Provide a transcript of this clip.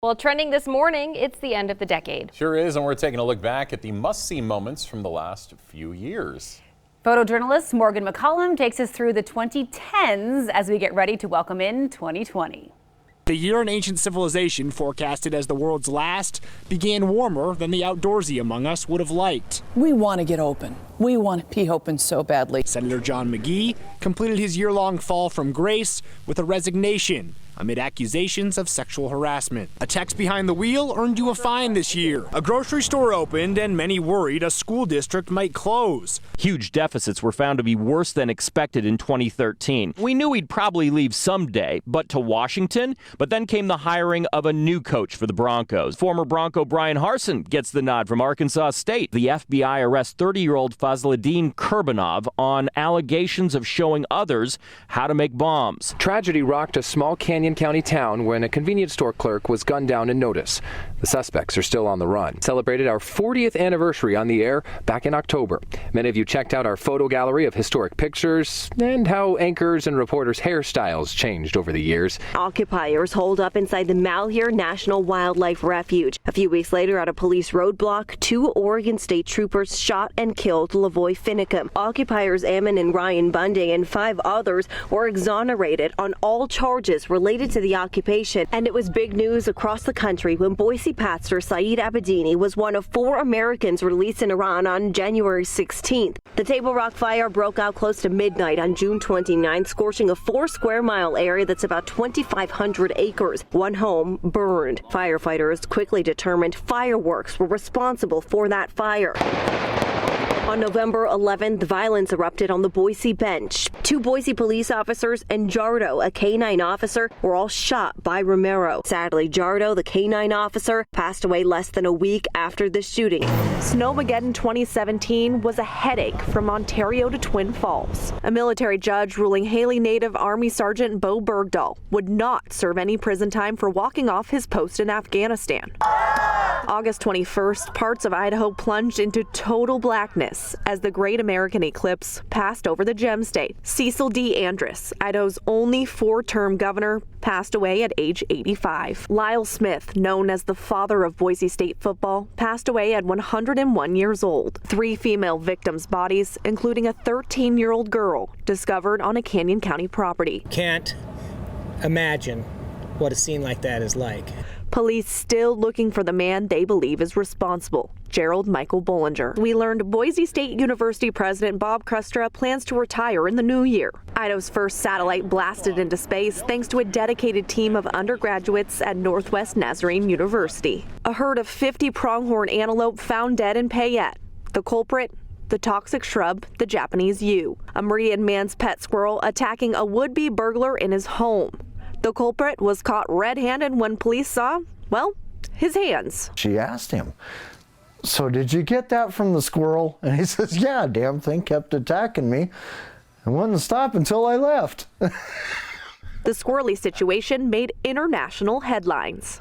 Well, trending this morning, it's the end of the decade. Sure is, and we're taking a look back at the must-see moments from the last few years. Photojournalist Morgan McCollum takes us through the 2010s as we get ready to welcome in 2020. The year in ancient civilization, forecasted as the world's last, began warmer than the outdoorsy among us would have liked. We want to get open. We want to be open so badly. Senator John McGee completed his year-long fall from grace with a resignation amid accusations of sexual harassment. A text behind the wheel earned you a fine this year. A grocery store opened and many worried a school district might close. Huge deficits were found to be worse than expected in 2013. We knew he'd probably leave someday, but to Washington? But then came the hiring of a new coach for the Broncos. Former Bronco Brian Harsin gets the nod from Arkansas State. The FBI arrests 30-year-old Fazladin Kurbanov on allegations of showing others how to make bombs. Tragedy rocked a small Canyon County town when a convenience store clerk was gunned down in Notice. The suspects are still on the run. Celebrated our 40th anniversary on the air back in October. Many of you checked out our photo gallery of historic pictures and how anchors and reporters' hairstyles changed over the years. Occupiers holed up inside the Malheur National Wildlife Refuge. A few weeks later, at a police roadblock, 2 Oregon State troopers shot and killed Lavoy Finicum. Occupiers Ammon and Ryan Bundy and 5 others were exonerated on all charges related to the occupation. And it was big news across the country when Boise pastor Saeed Abedini was one of 4 Americans released in Iran on January 16th. The Table Rock fire broke out close to midnight on June 29th, scorching a 4-square-mile area that's about 2,500 acres. 1 home burned. Firefighters quickly determined fireworks were responsible for that fire. On November 11th, violence erupted on the Boise bench. 2 Boise police officers and Jardo, a K-9 officer, were all shot by Romero. Sadly, Jardo, the K-9 officer, passed away less than a week after the shooting. Snowmageddon 2017 was a headache from Ontario to Twin Falls. A military judge ruling Haley native Army Sergeant Bo Bergdahl would not serve any prison time for walking off his post in Afghanistan. August 21st, parts of Idaho plunged into total blackness as the Great American Eclipse passed over the Gem State. Cecil D. Andrus, Idaho's only 4-term governor, passed away at age 85. Lyle Smith, known as the father of Boise State football, passed away at 101 years old. 3 female victims' bodies, including a 13-year-old girl, discovered on a Canyon County property. Can't imagine what a scene like that is like. Police still looking for the man they believe is responsible, Gerald Michael Bollinger. We learned Boise State University President Bob Krustra plans to retire in the new year. Idaho's first satellite blasted into space thanks to a dedicated team of undergraduates at Northwest Nazarene University. A herd of 50 pronghorn antelope found dead in Payette. The culprit? The toxic shrub, the Japanese yew. A Meridian man's pet squirrel attacking a would-be burglar in his home. The culprit was caught red-handed when police saw, well, his hands. She asked him, "So did you get that from the squirrel?" And he says, "Yeah, damn thing kept attacking me and wouldn't stop until I left." The squirrely situation made international headlines.